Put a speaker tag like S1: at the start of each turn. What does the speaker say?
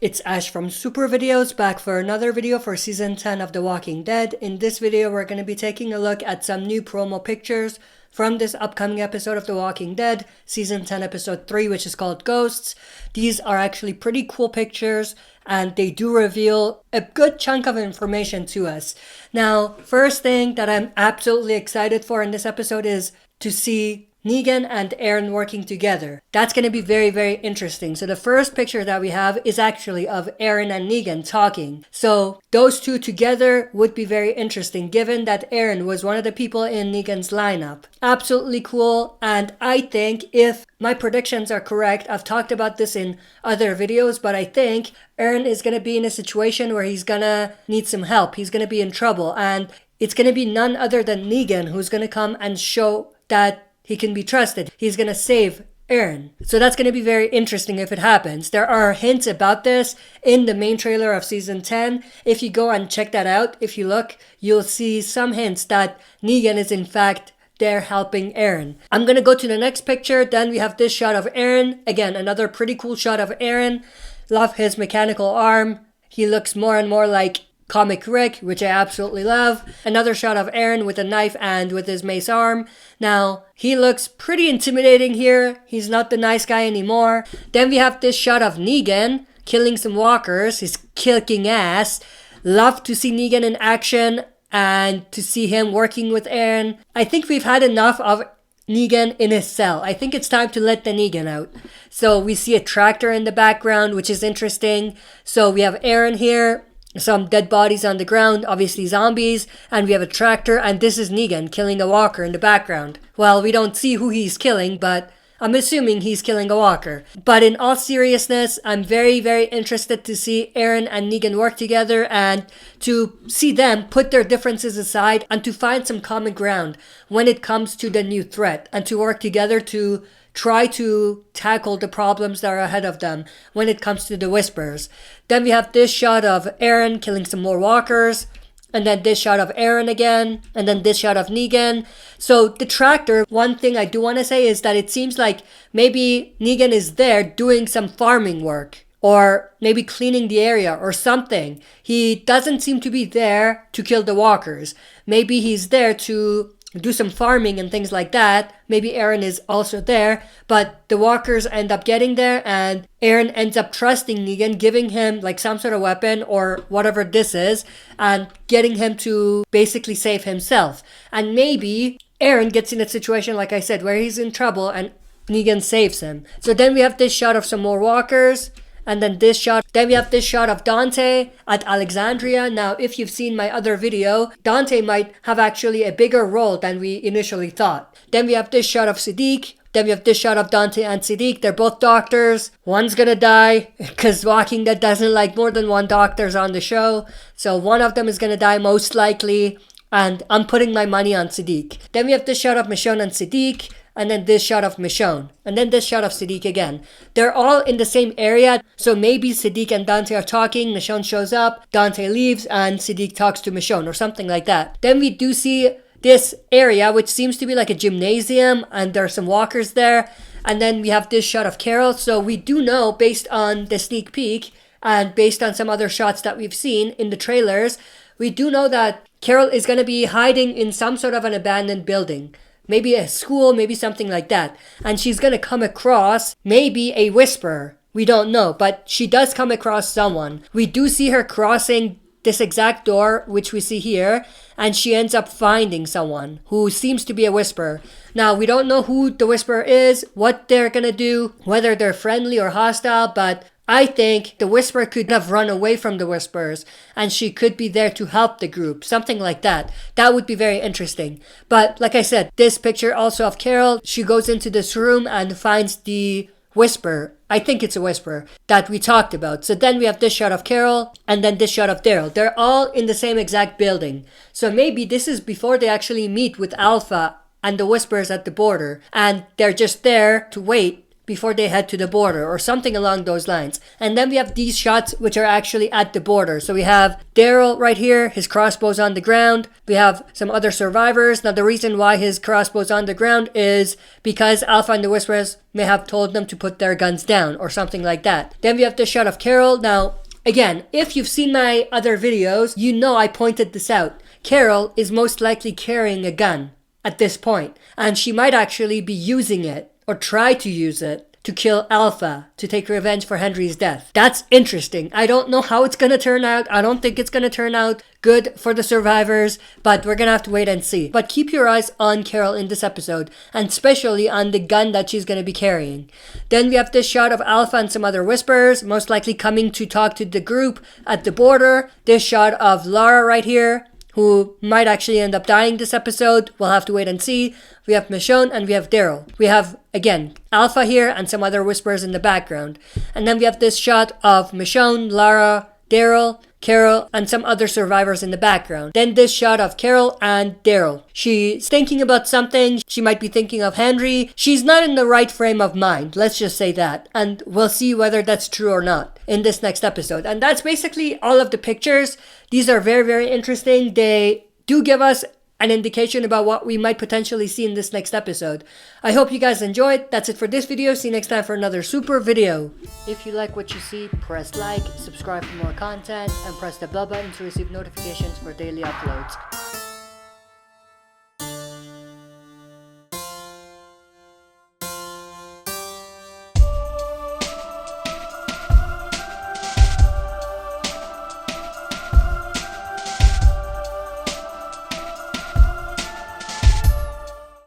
S1: It's Ash from Super Videos, back for another video for Season 10 of The Walking Dead. In this video, we're going to be taking a look at some new promo pictures from this upcoming episode of The Walking Dead, Season 10, Episode 3, which is called Ghosts. These are actually pretty cool pictures, and they do reveal a good chunk of information to us. Now, first thing that I'm absolutely excited for in this episode is to see Negan and Aaron working together. That's going to be very, very interesting. So the first picture that we have is actually of Aaron and Negan talking. So those two together would be very interesting, given that Aaron was one of the people in Negan's lineup. Absolutely cool. And I think if my predictions are correct, I've talked about this in other videos, but I think Aaron is going to be in a situation where he's going to need some help. He's going to be in trouble. And it's going to be none other than Negan who's going to come and show that he can be trusted. He's going to save Aaron. So that's going to be very interesting if it happens. There are hints about this in the main trailer of Season 10. If you go and check that out, if you look, you'll see some hints that Negan is in fact there helping Aaron. I'm going to go to the next picture. Then we have this shot of Aaron. Again, another pretty cool shot of Aaron. Love his mechanical arm. He looks more and more like Comic Rick, which I absolutely love. Another shot of Aaron with a knife and with his mace arm. Now, he looks pretty intimidating here. He's not the nice guy anymore. Then we have this shot of Negan killing some walkers. He's kicking ass. Love to see Negan in action and to see him working with Aaron. I think we've had enough of Negan in his cell. I think it's time to let the Negan out. So we see a tractor in the background, which is interesting. So we have Aaron here. Some dead bodies on the ground, obviously zombies, and we have a tractor, and this is Negan killing a walker in the background. Well, we don't see who he's killing, but I'm assuming he's killing a walker. But in all seriousness, I'm very, very interested to see Aaron and Negan work together and to see them put their differences aside and to find some common ground when it comes to the new threat and to work together to try to tackle the problems that are ahead of them when it comes to the Whisperers. Then we have this shot of Aaron killing some more walkers, and then this shot of Aaron again, and then this shot of Negan. So the tractor, one thing I do want to say is that it seems like maybe Negan is there doing some farming work, or maybe cleaning the area or something. He doesn't seem to be there to kill the walkers. Maybe he's there to do some farming and things like that. Maybe Aaron is also there, but the walkers end up getting there and Aaron ends up trusting Negan, giving him like some sort of weapon or whatever this is and getting him to basically save himself. And maybe Aaron gets in a situation, like I said, where he's in trouble and Negan saves him. So then we have this shot of some more walkers. And then this shot. Then we have this shot of Dante at Alexandria. Now, if you've seen my other video, Dante might have actually a bigger role than we initially thought. Then we have this shot of Siddiq. Then we have this shot of Dante and Siddiq. They're both doctors. One's gonna die because Walking Dead doesn't like more than one doctors on the show. So one of them is gonna die most likely. And I'm putting my money on Siddiq. Then we have this shot of Michonne and Siddiq. And then this shot of Michonne. And then this shot of Siddiq again. They're all in the same area. So maybe Siddiq and Dante are talking. Michonne shows up. Dante leaves. And Siddiq talks to Michonne or something like that. Then we do see this area, which seems to be like a gymnasium. And there are some walkers there. And then we have this shot of Carol. So we do know, based on the sneak peek and based on some other shots that we've seen in the trailers, we do know that Carol is going to be hiding in some sort of an abandoned building. Maybe a school, maybe something like that. And she's going to come across maybe a Whisperer. We don't know, but she does come across someone. We do see her crossing this exact door, which we see here, and she ends up finding someone who seems to be a Whisperer. Now, we don't know who the Whisperer is, what they're going to do, whether they're friendly or hostile, but I think the Whisperer could have run away from the Whisperers and she could be there to help the group. Something like that. That would be very interesting. But like I said, this picture also of Carol, she goes into this room and finds the Whisperer. I think it's a Whisperer that we talked about. So then we have this shot of Carol and then this shot of Daryl. They're all in the same exact building. So maybe this is before they actually meet with Alpha and the Whisperers at the border. And they're just there to wait before they head to the border or something along those lines. And then we have these shots which are actually at the border. So we have Daryl right here, his crossbow's on the ground. We have some other survivors. Now the reason why his crossbow's on the ground is because Alpha and the Whisperers may have told them to put their guns down or something like that. Then we have the shot of Carol. Now again, if you've seen my other videos, you know I pointed this out. Carol is most likely carrying a gun at this point, and she might actually be using it or try to use it to kill Alpha, to take revenge for Henry's death. That's interesting. I don't know how it's gonna turn out. I don't think it's gonna turn out good for the survivors, but we're gonna have to wait and see. But keep your eyes on Carol in this episode, and especially on the gun that she's gonna be carrying. Then we have this shot of Alpha and some other Whisperers, most likely coming to talk to the group at the border. This shot of Lara right here, who might actually end up dying this episode. We'll have to wait and see. We have Michonne and we have Daryl. We have, again, Alpha here and some other Whisperers in the background. And then we have this shot of Michonne, Lara, Daryl, Carol, and some other survivors in the background. Then this shot of Carol and Daryl. She's thinking about something. She might be thinking of Henry. She's not in the right frame of mind. Let's just say that. And we'll see whether that's true or not in this next episode. And that's basically all of the pictures. These are very, very interesting. They do give us an indication about what we might potentially see in this next episode. I hope you guys enjoyed. That's it for this video. See you next time for another super video. If you like what you see, press like, subscribe for more content, and press the bell button to receive notifications for daily uploads.